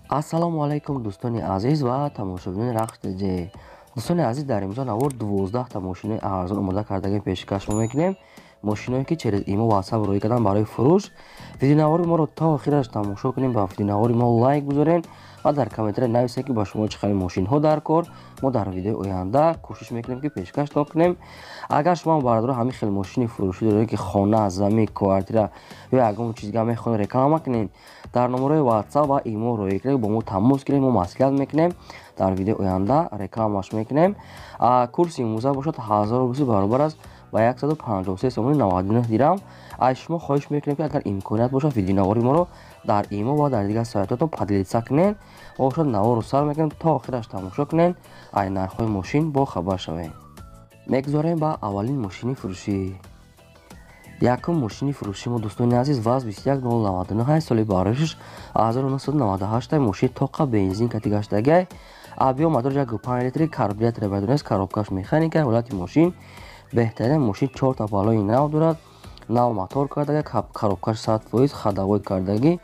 ассалому алайкум дӯстони азиз ва тамошобинони рахти. Дӯстони азиз, дар имрӯза навор 12 мошинои арзон омода кардагим пешкаш мекунем. Мошиное ки через имо ватсап рӯй кардан барои фурӯш. Видеонавори моро то охираш тамошо кунем, ба видеонавори мо лайк гузорен ва дар комментария нависен ки ба шумо чӣ хеле мошинҳо дар кор. Мо дар видеои оянда кӯшиш мекунем ки пешкаштон кунем. Агар шумо бародаро ҳамин хел мошини фурӯшӣ доред ки хона, замин, квартира ё ягон чиз дига мехоҳед реклама кунед, дар номерои ватсап ва имо рӯй каред, бо мо тамос гиред, мо маслиҳат мекунем. Дар видеои оянда рекламаш мекунем. Курси имрӯза бошад 1000 рубл баробар аст ба 153 сомони 99 дирам. Аз шумо хоҳиш мекунем ки агар имконият бошад видеонавори моро дар имо ва дар дигар сайтотон поделиться кунед. Бошад наворро сар мекунем, то охираш тамошо кунед, аз нархҳои мошин бохабар шавед. Мегузорем ба аввалин мошини фурӯшӣ. Якум мошини фурӯшӣ мо дӯстони азиз ВАЗ 21099 соли бароишаш 1998 мошини тоқа бензинка тигаштаги объем мотори 1.5 литри карбюратор бадунес коробкаш механика ҳолати мошин беҳтарин мошин 4 та балони нав дорад, нав мотор кардаги коробкаш 100% ходовой кардаги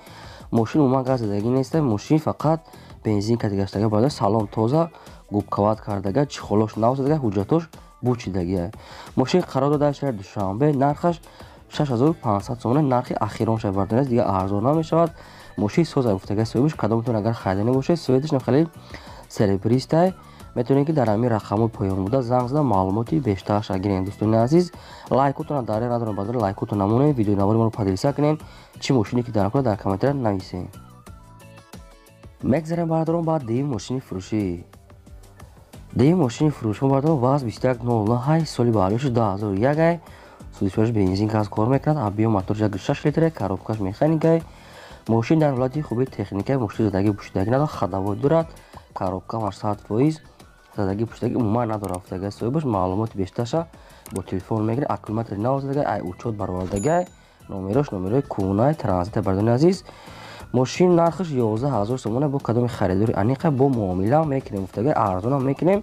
мошин умуман газ задагӣ нест, мошин фақат бензинка тигаштаги бадунес салон тоза губковат кардаги чихолош нав задаги ҳуҷҷатош бучидаги мошин қарор додааст шаҳри Душанбе, нархаш 6500 сомон, нархи ахирон шаҳр бардонес дига арзон намешавад. мошин соза гуфтаги соҳибаш кадомтон агар хайдани бошед советаш хеле серебристай метавонед ки дар ҳамин рақамҳои поён буда занг зада маълумоти бештарша гиред. дӯстони азиз, лайкотона даре надорам, бадори лайкото намонед, видеонавори моро поделиса кунед, чӣ мошине ки дар кора дар комментария нависед. мегзарем бародарон ба дуюм мошини фурӯшӣ. дуюм мошини фурӯшӣ бародарон ВАЗ 2108 соли баҳолиёш 2001 судишвариш бензинка аз кор мекунад, объем мотори 1.6 литре, коробкаш механика. мошин дар ҳолати хуби техника, мошин задаги пушидаги надорад, ходовой дорад, коробкамаш 100% задаги пушидаги умуман надорад. гуфтаги соҳибаш маълумоти бештарша бо телефон мегиред, аккумулятори нав задаги ай учёт баровардаги номерои кӯнаи транзита. бардони азиз, мошин нархаш 11000 сомон бо кадоми харидори аниқа бо муомила мекунем, гуфтаги арзонам мекунем.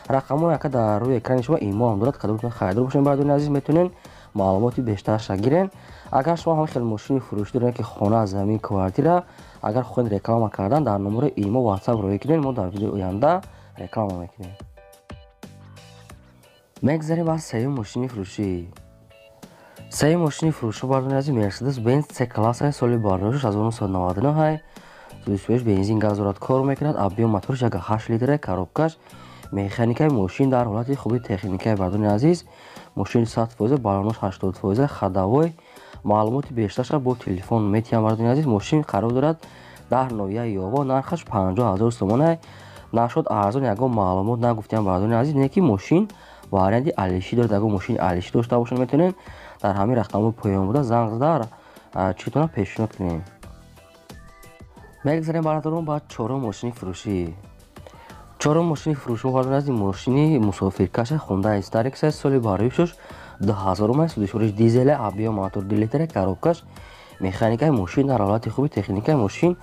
рақамҳои яка дар рӯи экрани шумо имо ам дорад, кадомтон харидор бошед. бардони азиз, метавонед маълумоти бештарша гиред. агар шумо ҳамин хел мошини фурӯшӣ доред ки хона, замин, квартира, агар хоҳед реклама кардан, дар номерои имо ватсап рӯй кунед, мо дар видеои оянда реклама мекунем. мегзарем ба сеюм мошини фурӯшӣ. сеюм мошини фурӯшӣ бардони азиз Mercedes Benz C-класса соли бароишаш 1999 судишвариш бензин газ дорад, кор мекунад, объем моториш 1.8 литре, коробкаш механикаи мошин дар ҳолати хуби техникаи. бардони азиз, мошин 100%, балонош 80%, ходовой. маълумоти бештарша бо телефон метиҳам. бардони азиз, мошин қарор дорад дар ноҳияи Ёво, нархаш 50000 сомон. нашуд арзон, ягон маълумот нагуфтам. бардони азиз, не ки мошин варианти алишӣ дорад, ягон мошини алишӣ дошта бошед, метавонед дар ҳамин рақамҳои поён буда занг зада читона пешниҳод кунем. мегзарем бародарон ба чорум мошини фурӯшӣ. чорум мошини фурӯшӣ бардони азиз мошини мусофиркаша Hyundai Starex соли бароишаш 2000 судишвариш дизеле, объем мотор 2 литре, коробкаш механикаи мошин дар ҳолати хуби техникаи мошин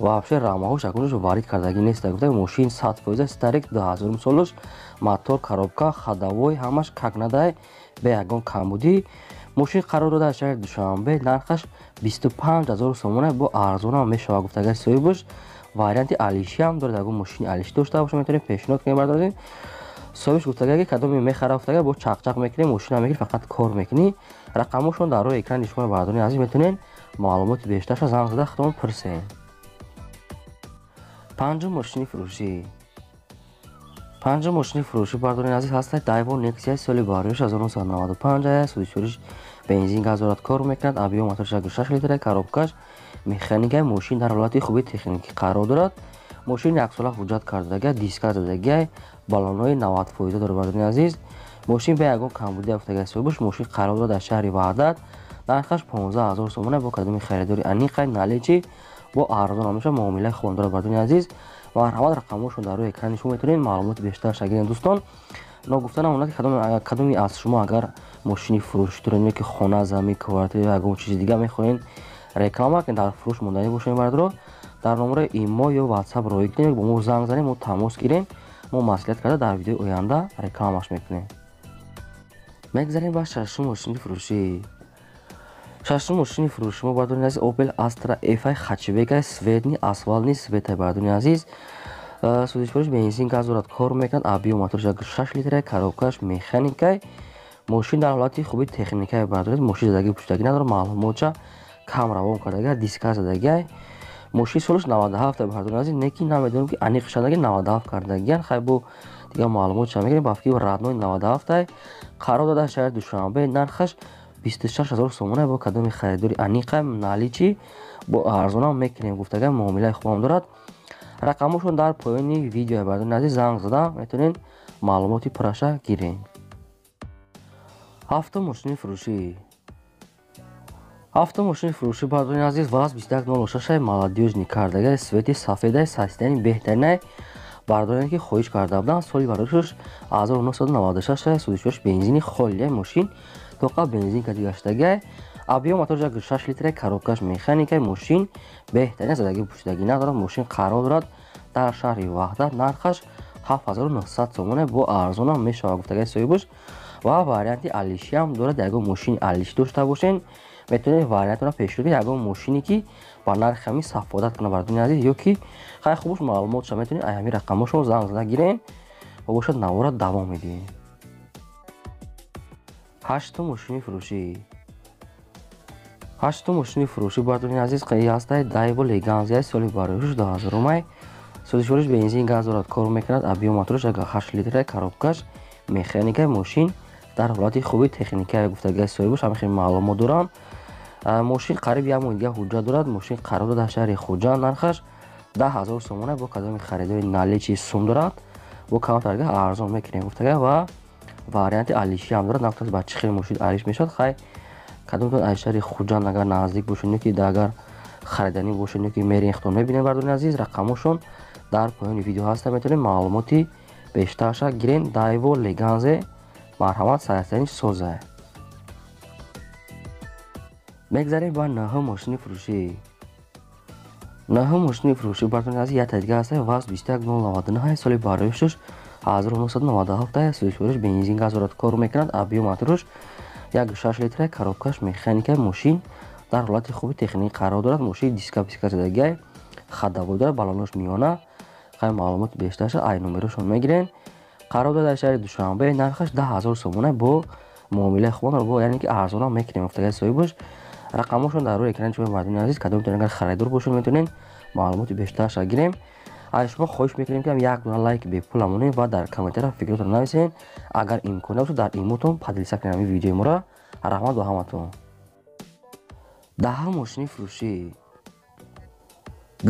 вообще рамаҳош акунаш варид кардаги нест. гуфта мошин 100% Starex 2000 солаш, мотор, коробка, ходовой ҳамаш какнадай бе ягон камбудӣ. мошин қарор дода аз шаҳри Душанбе, нархаш 25000 сомон бо арзонам мешавад. гуфтаги соҳибаш варианти алишӣ ам дорад, ягон мошини алишӣ дошта бошед, метавонед пешниҳод кунед. бардоред соҳибаш гуфтаги кадоме мехара, гуфтаги бо чақчақ мекунӣ, мошина мегирӣ, фақат кор мекунӣ. рақамҳошон дар рӯи экрани шумо. бардони азиз, метавонед маълумоти бештарша занг зада худтон пурсед. панҷум мошини фурӯшӣ. панҷум мошини фурӯшӣ бардони азиз ҳастад Daiwa Nexia соли бароиш 1995 судишвариш бензин газ дорад, кор мекунад, объем моториш 1.6 литре, коробкаш механикаи мошин дар ҳолати хуби техникӣ қарор дорад. мошин яксола ҳуҷҷат кардаги, диска задаги, баллонои 90% дорад. бардони азиз, мошин бе ягон камбудӣ гуфтаги соҳибаш мошин қарор дорад аз шаҳри Ваҳдат, нархаш 15000 сомон бо кадоми харидори аниқа наличи бо арзон ҳамеша муомилаи хуб дорад. бардони азиз, марҳамат, рақамҳошон дар рӯи экрани шумо, метавонед маълумоти бештарша гиред. дӯстон, ногуфта намонад ки кадоме аз шумо агар мошини фурӯшӣ доред ки хона, замин, квартира ягон чизи дига мехоҳед реклама кунед, дар фурӯш монданӣ бошед, бародаро дар номерои имо ё ватсап рӯй кунед, бо мо занг занед, мо тамос гирем, мо маслиҳат карда дар видеои оянда рекламаш мекунем. мегзарем ба шашум мошини фурӯшӣ. шашум мошини фурӯши мо бардорини азиз Opel Astra F-ай хачбекай светни асфалтни светай бардорини азиз судишвориш бензин газ дорад кор мекунад абио моториш 6 литрай коробкаш механикай мошин дар ҳолати хуби техникай бардорид мошин задаги пуштагӣ надорад маълумотша кам равон кардагай диска задагай мошин солиш 97 бардорини азиз неки намедонам ки аниқ шадаги 97 кардагиян хай бо дига маълумотша мегирем ба фикри раднои 97 қарор дада шаҳри Душанбе нархаш 26000 сомона бо кадоми харидори аниқа наличи бо арзона мекунем гуфтагай муомилаи хубам дорад рақамошон дар поёни видео бардорини азиз занг зада метавонед маълумоти пураша гирем автомошини фурӯшӣ бардорини азиз ВАЗ 2106 молодёжни кардагай свети сафедай састани беҳтаринай бардорем ки хоҳиш карда будам соли бардориш 1996 судишвориш бензини холияи мошин тоқа бензинка дигаштагай абио мотори 6 литрай коробкаш механикай мошин беҳтарин задаги пуштагӣ надорад мошин қарор дорад дар шаҳри ваҳдат нархаш 7900 сомона бо арзона мешавад гуфтагай соҳибаш ва варианти алишиам дорад ягон мошини алиши дошта бошен метавонед вариантро пешбаред ягон машине ки ба нархи ҳами сафодат кунад бардорини азиз ё ки хай хубуш маълумотша метавонед аями рақамошон занг зада гирен ва бошад навора давом медиҳем ҳаштум мошини фурӯшӣ бардорини азиз қи ҳастай Daewoo Leganzia соли бароиш 2000 судишвориш бензин газ дорад кор мекунад абио моториш 8 литрай коробкаш механикай мошин дар ҳолати хуби техникае гуфтагай соҳибаш ҳамин маълумот дорам мошин қариб ямои дига ҳуҷҷат дорад мошин қарор дорад дар шаҳри хуҷанд нархаш 10000 сомона бо кадоми харидори наличи сум дорад бо камтарга арзон мекунем гуфтагай ва варианти алишиам дорад нафтас ба чӣ хел мошин алиш мешавад хай кадомтон аз шаҳри хуҷанд агар наздик бошед ё ки агар хариданӣ бошед ё ки мерехтон мебинем бардорини азиз рақамошон дар поёни видео ҳаста метавонед маълумоти бештарша гирен Daewoo Leganzia марҳамат сайрсаниш соза мегзарем ба наҳум мошини фурӯшӣ бардорини азиз як дига ҳастай ВАЗ 21099 соли бароишаш 1997 судишвориш бензин газ дорад кор мекунад абио моториш 6 литрай коробкаш механикай мошин дар ҳолати хуби техникӣ қарор дорад мошин диска задагай хадавой дорад балонош миёна хай маълумоти бештарша ай номерошон мегирен қарор дорад дар шаҳри Душанбе нархаш 10000 сомона бо муомилаи хубам бо яъне ки арзона мекунем гуфтагай соҳибаш рақамошон дар рӯи экрани шумо мардони азиз кадомтон агар харидор бошед метавонед маълумоти бештарша гирем аз шумо хоҳиш мекунем ки як дона лайк бепуламонем ва дар комментария фикротро нависед агар имкон бошад дар имотон падилиса кунед ҳамин видеои моро раҳмат ба ҳаматон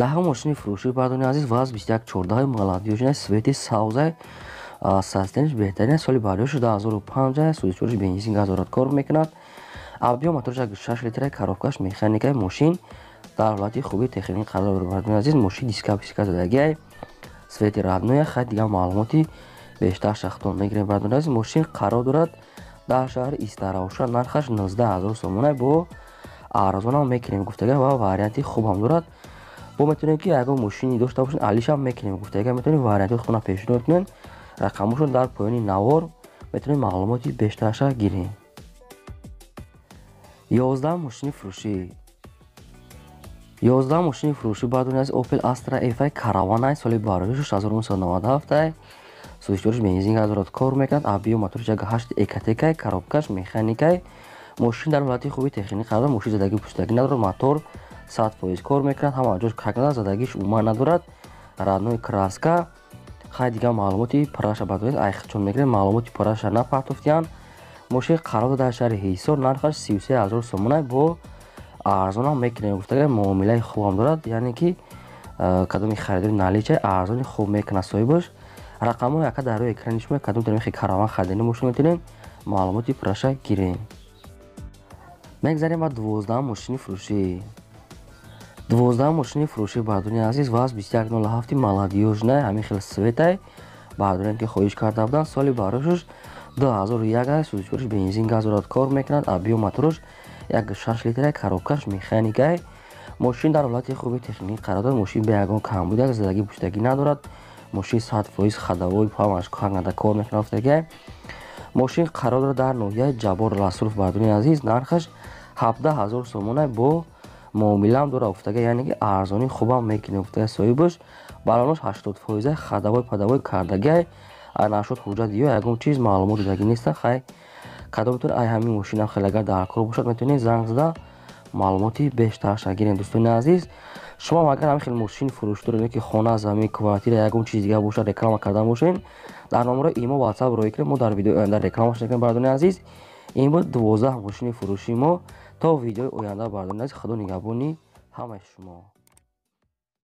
даҳум мошини фурӯшӣ бардорини азиз ВАЗ 2114 молодёжнаи свети саузай састениш беҳтарин соли бароиш 2005 судишвориш бензин газ дорад кор мекунад абио моториш 6 литрай коробкаш механикай мошин дар ҳолати хуби техникӣ қарор дорад бардорини азиз мошин диска задагай свети радноя хай дига маълумоти бештар шахтон мегирем бардорини азиз мошин қарор дорад дар шаҳри Истароша нархаш 19000 сомона бо арзона мекунем гуфтагай ва варианти хубам дорад бо метавонем ки ягон мошини дошта бошем алишам мекунем гуфтагай метавонем варианти хубам пешниҳод кунем рақамошон дар поёни навор метавонем маълумоти бештарша гирем 11 мошини фурӯшӣ бардорини азиз Opel Astra F-ай Caravan соли бароиш 1997 судишвориш бензин газ дорад кор мекунад абио моториш 8 экатекай коробкаш механикай мошин дар ҳолати хуби техникӣ қарор дорад мошин задаги пуштагӣ надорад мотор 100% кор мекунад ҳама ҷош как надорад задагиш умуман надорад раднои краска хай дига маълумоти пураша бардоред айхчон мегирем маълумоти пураша напартофтиян мошин қарор дорад дар шаҳри ҳисор нархаш 33000 сомона бо арзона мекунем гуфтагай муомилаи хубам дорад яъне ки кадоми харидори наличай арзони хуб мекунад соҳибаш рақамҳо яка дар рӯи экрани шумо кадомтон мехи караван хариданӣ бошед метавонед маълумоти пураша гирем мегзарем ба 12 мошини фурӯшӣ бардорини азиз ВАЗ 2107 молодёжнаи ҳамин хел светай бардорем ки хоҳиш карда будам соли бароишаш 2001 судишвориш бензин газ дорад кор мекунад абио моториш 6 литрай коробкаш механикай мошин дар ҳолати хуби техникӣ қарор дорад мошин бе ягон камбуд як задагӣ пуштагӣ надорад мошин 100% хадавой ҳамаш кагнада кор мекунад гуфтагай мошин қарор дорад дар ноҳияи Ҷабор Расулов бардорини азиз нархаш 17000 сомона бо муомилаам дора уфтага, яъне ки арзонӣ хубам мекунӣ уфтага соҳибаш. Баланош 80% хадавой падавой кардагиай анашуд ҳуҷҷат ё ягон чиз маълумоти даги неста. Хай кадом метавонед ай ҳамин мошинам хеле агар дар кор бошад метавонед занг зада маълумоти бештараш гиред. Дӯстони азиз, шумо агар ҳамин хел мошини фурӯшӣ доред ки хона, замин, квартира ягон чиз дигар бошад реклама кардан бошед, дар номеро имо WhatsApp роҳӣ кунед. Мо дар видеои оянда рекламаш мекунем. Бардони азиз, ин буд 12 мошини фурӯшии мо. То видеои оянда бардони азиз, худо нигаҳбони ҳамаи шумо.